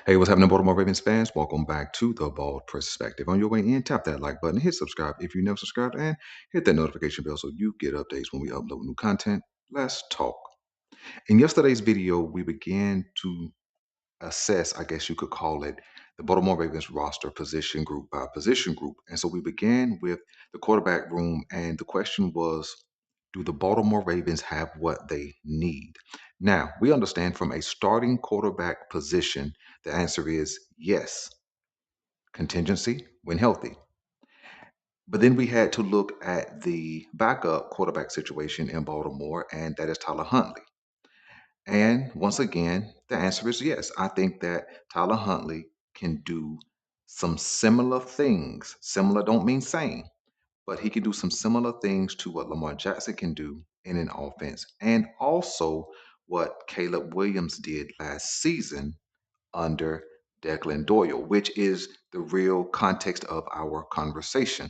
Hey, what's happening, Baltimore Ravens fans? Welcome back to the Bald Perspective. On your way in, tap that like button, hit subscribe if you never subscribed, and hit that notification bell so you get updates when we upload new content. Let's talk. In yesterday's video, we began to assess, I guess you could call it, the Baltimore Ravens roster position group by position group. And so we began with the quarterback room, and the question was, do the Baltimore Ravens have what they need? Now, we understand from a starting quarterback position, the answer is yes, contingency when healthy. But then we had to look at the backup quarterback situation in Baltimore, and that is Tyler Huntley. And once again, the answer is yes. I think that Tyler Huntley can do some similar things. Similar don't mean same, but he can do some similar things to what Lamar Jackson can do in an offense, and also what Caleb Williams did last season under Declan Doyle, which is the real context of our conversation.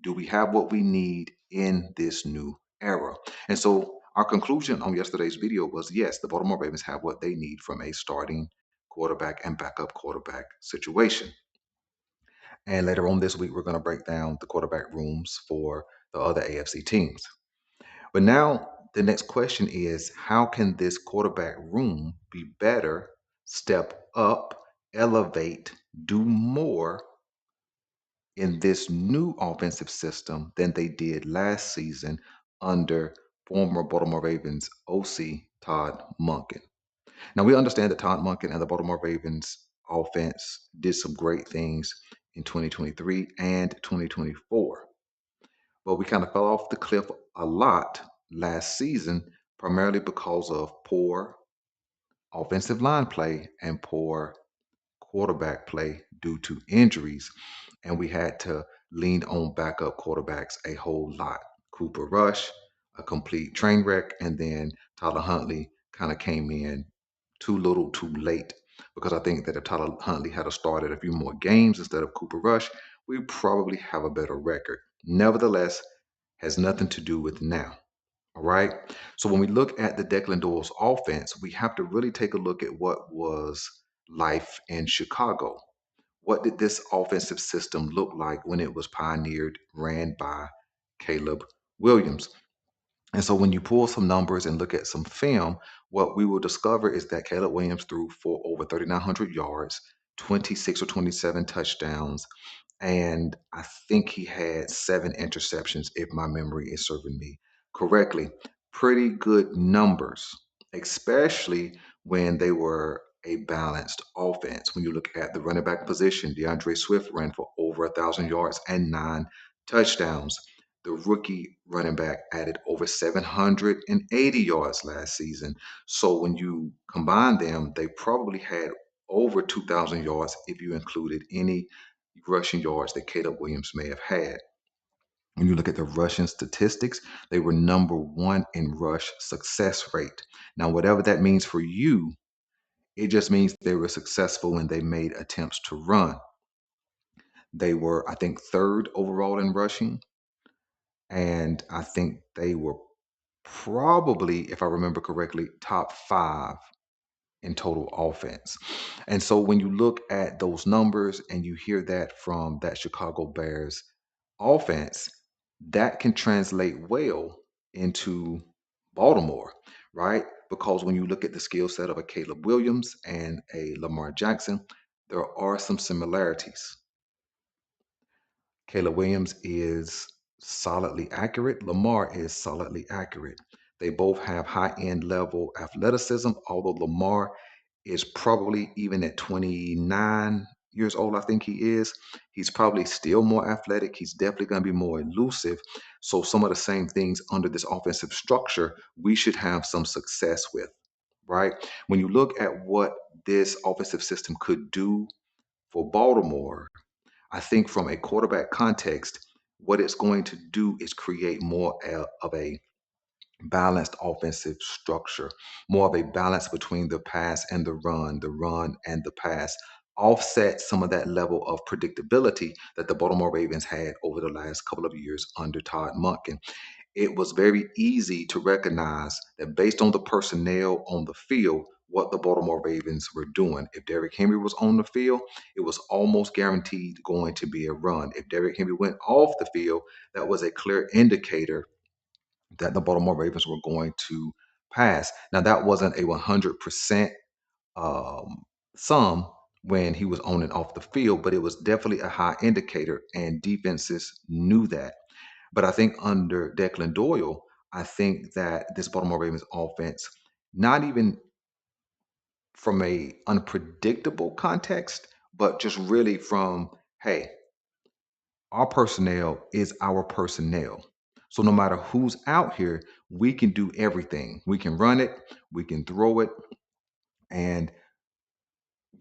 Do we have what we need in this new era? And so our conclusion on yesterday's video was yes, the Baltimore Ravens have what they need from a starting quarterback and backup quarterback situation. And later on this week, we're going to break down the quarterback rooms for the other AFC teams. But now the next question is how can this quarterback room be better, step up, elevate, do more in this new offensive system than they did last season under former Baltimore Ravens OC Todd Monken? Now we understand that Todd Monken and the Baltimore Ravens offense did some great things in 2023 and 2024, but we kind of fell off the cliff a lot last season, primarily because of poor offensive line play and poor quarterback play due to injuries. And we had to lean on backup quarterbacks a whole lot. Cooper Rush, a complete train wreck, and then Tyler Huntley kind of came in too little, too late. Because I think that if Tyler Huntley had started a few more games instead of Cooper Rush, we probably have a better record. Nevertheless, has nothing to do with now. All right. So when we look at the Declan Doyle's offense, we have to really take a look at what was life in Chicago. What did this offensive system look like when it was pioneered, ran by Caleb Williams? And so when you pull some numbers and look at some film, what we will discover is that Caleb Williams threw for over 3,900 yards, 26 or 27 touchdowns, and I think he had 7 interceptions, if my memory is serving me correctly. Pretty good numbers, especially when they were a balanced offense. When you look at the running back position, DeAndre Swift ran for over 1,000 yards and 9 touchdowns. The rookie running back added over 780 yards last season. So when you combine them, they probably had over 2,000 yards if you included any rushing yards that Caleb Williams may have had. When you look at the rushing statistics, they were number one in rush success rate. Now, whatever that means for you, it just means they were successful when they made attempts to run. They were, I think, third overall in rushing. And I think they were probably, if I remember correctly, top five in total offense. And so when you look at those numbers and you hear that from that Chicago Bears offense, that can translate well into Baltimore, right? Because when you look at the skill set of a Caleb Williams and a Lamar Jackson, there are some similarities. Caleb Williams is solidly accurate. Lamar is solidly accurate. They both have high end level athleticism, although Lamar is probably, even at 29 years old, I think he is, he's probably still more athletic. He's definitely going to be more elusive. So, some of the same things under this offensive structure, we should have some success with, right? When you look at what this offensive system could do for Baltimore, I think from a quarterback context, what it's going to do is create more of a balanced offensive structure, more of a balance between the pass and the run and the pass, offset some of that level of predictability that the Baltimore Ravens had over the last couple of years under Todd Monken. It was very easy to recognize that based on the personnel on the field, what the Baltimore Ravens were doing. If Derrick Henry was on the field, it was almost guaranteed going to be a run. If Derrick Henry went off the field, that was a clear indicator that the Baltimore Ravens were going to pass. Now, that wasn't a 100% um, sum when he was on and off the field, but it was definitely a high indicator, and defenses knew that. But I think under Declan Doyle, I think that this Baltimore Ravens offense, not even from a unpredictable context, but just really from, hey, our personnel is our personnel. So no matter who's out here, we can do everything. We can run it, we can throw it, and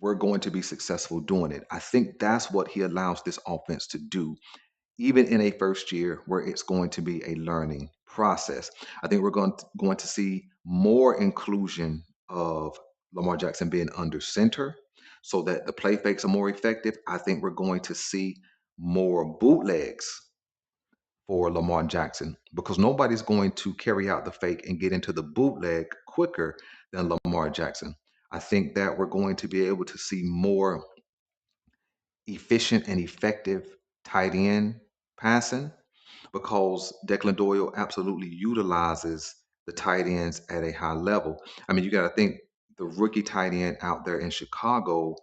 we're going to be successful doing it. I think that's what he allows this offense to do, even in a first year where it's going to be a learning process. I think we're going to see more inclusion of Lamar Jackson being under center so that the play fakes are more effective. I think we're going to see more bootlegs for Lamar Jackson because nobody's going to carry out the fake and get into the bootleg quicker than Lamar Jackson. I think that we're going to be able to see more efficient and effective tight end passing because Declan Doyle absolutely utilizes the tight ends at a high level. I mean, you got to think the rookie tight end out there in Chicago,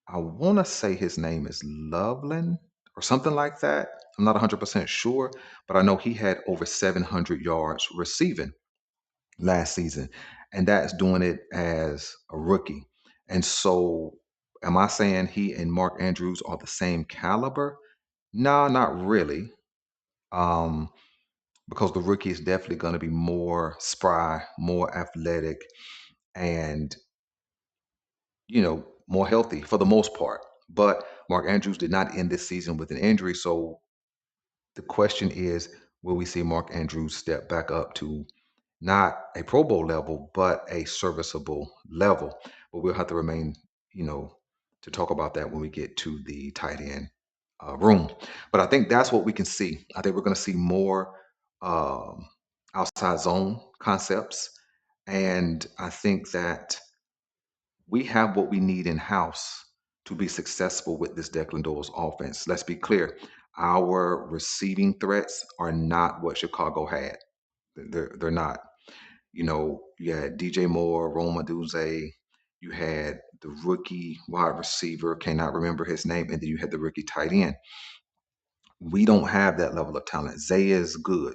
I want to say his name is Loveland or something like that. I'm not 100% sure, but I know he had over 700 yards receiving last season, and that's doing it as a rookie. And so, am I saying he and Mark Andrews are the same caliber? No, not really. Um, because the rookie is definitely going to be more spry, more athletic, and more healthy for the most part. But Mark Andrews did not end this season with an injury, so the question is, will we see Mark Andrews step back up to not a Pro Bowl level, but a serviceable level? But we'll have to remain, you know, to talk about that when we get to the tight end room. But I think that's what we can see. I think we're going to see more um, outside zone concepts. And I think that we have what we need in house to be successful with this Declan Doyle's offense. Let's be clear. Our receiving threats are not what Chicago had. They're not. You had DJ Moore, Roma Duze, you had the rookie wide receiver, cannot remember his name, and then you had the rookie tight end. We don't have that level of talent. Zay is good,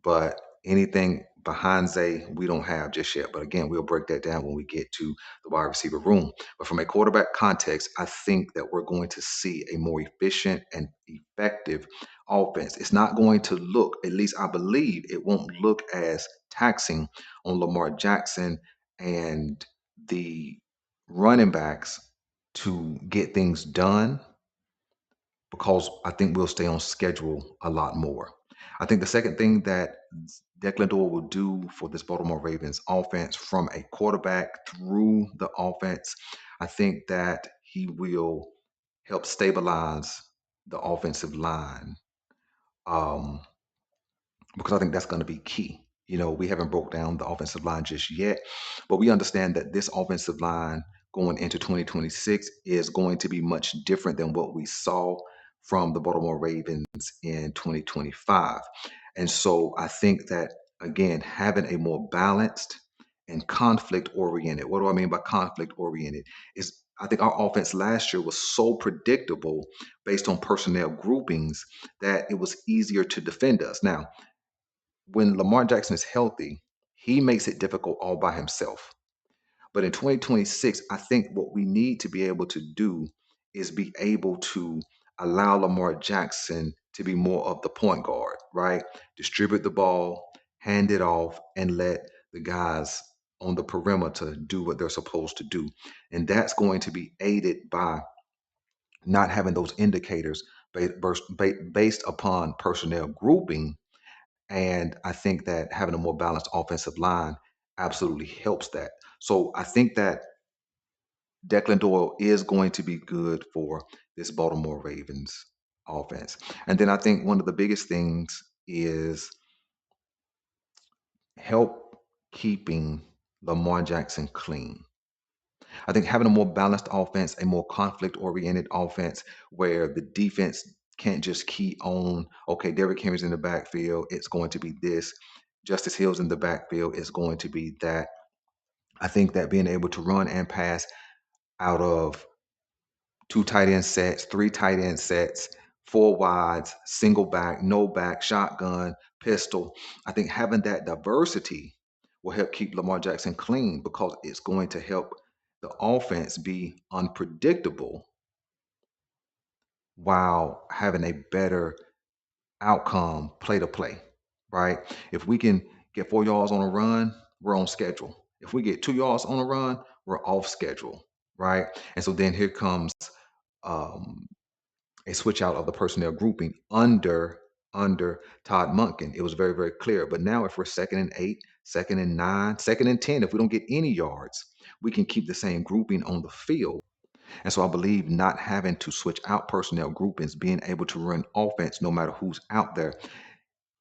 but anything behind Zay, we don't have just yet. But again, we'll break that down when we get to the wide receiver room. But from a quarterback context, I think that we're going to see a more efficient and effective offense. It's not going to look, at least I believe, it won't look as taxing on Lamar Jackson and the running backs to get things done because I think we'll stay on schedule a lot more. I think the second thing that Declan Doyle will do for this Baltimore Ravens offense from a quarterback through the offense, I think that he will help stabilize the offensive line. Um, because I think that's going to be key. We haven't broke down the offensive line just yet, but we understand that this offensive line going into 2026 is going to be much different than what we saw from the Baltimore Ravens in 2025. And so I think that, again, having a more balanced and conflict oriented, what do I mean by conflict oriented? Is I think our offense last year was so predictable based on personnel groupings that it was easier to defend us. Now, when Lamar Jackson is healthy, he makes it difficult all by himself. But in 2026, I think what we need to be able to do is be able to allow Lamar Jackson to be more of the point guard, right? Distribute the ball, hand it off, and let the guys on the perimeter do what they're supposed to do. And that's going to be aided by not having those indicators based upon personnel grouping, and I think that having a more balanced offensive line absolutely helps that. So I think that Declan Doyle is going to be good for this Baltimore Ravens offense. And then I think one of the biggest things is help keeping Lamar Jackson clean. I think having a more balanced offense, a more conflict-oriented offense where the defense can't just key on, okay, Derrick Henry's in the backfield, it's going to be this. Justice Hill's in the backfield, it's going to be that. I think that being able to run and pass out of two tight end sets, three tight end sets, four wides, single back, no back, shotgun, pistol. I think having that diversity will help keep Lamar Jackson clean because it's going to help the offense be unpredictable while having a better outcome play to play, right? If we can get 4 yards on a run, we're on schedule. If we get 2 yards on a run, we're off schedule, right? And so then here comes um, a switch out of the personnel grouping under Todd Monken. It was very, very clear. But now if we're 2nd and 8, 2nd and 9, 2nd and 10, if we don't get any yards, we can keep the same grouping on the field. And so I believe not having to switch out personnel groupings, being able to run offense no matter who's out there,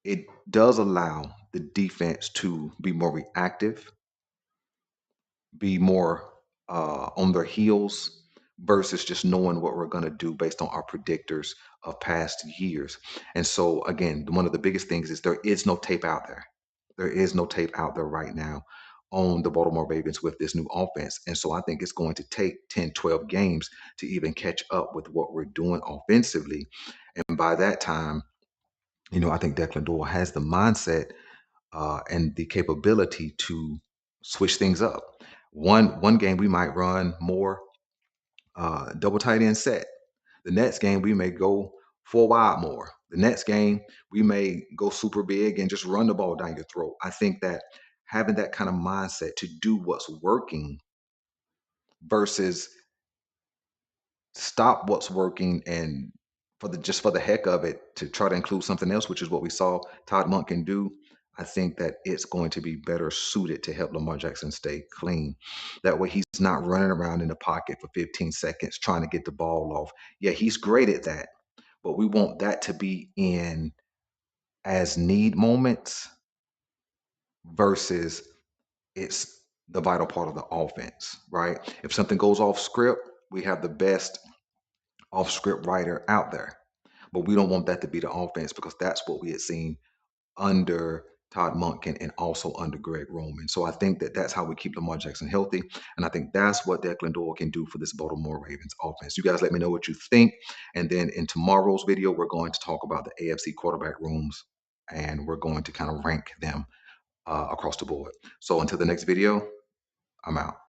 it does allow the defense to be more reactive, be more on their heels versus just knowing what we're going to do based on our predictors of past years. And so, again, one of the biggest things is there is no tape out there. There is no tape out there right now on the Baltimore Ravens with this new offense. And so I think it's going to take 10, 12 games to even catch up with what we're doing offensively. And by that time, I think Declan Doyle has the mindset and the capability to switch things up. One game we might run more double tight end set. The next game we may go four wide more. The next game we may go super big and just run the ball down your throat. I think that having that kind of mindset to do what's working versus stop what's working and for the heck of it to try to include something else, which is what we saw Todd Monk can do. I think that it's going to be better suited to help Lamar Jackson stay clean. That way he's not running around in the pocket for 15 seconds trying to get the ball off. Yeah, he's great at that, but we want that to be in as need moments versus it's the vital part of the offense, right? If something goes off script, we have the best off script writer out there. But we don't want that to be the offense because that's what we had seen under Todd Monken and also under Greg Roman. So I think that that's how we keep Lamar Jackson healthy. And I think that's what Declan Doyle can do for this Baltimore Ravens offense. You guys let me know what you think. And then in tomorrow's video, we're going to talk about the AFC quarterback rooms and we're going to kind of rank them across the board. So until the next video, I'm out.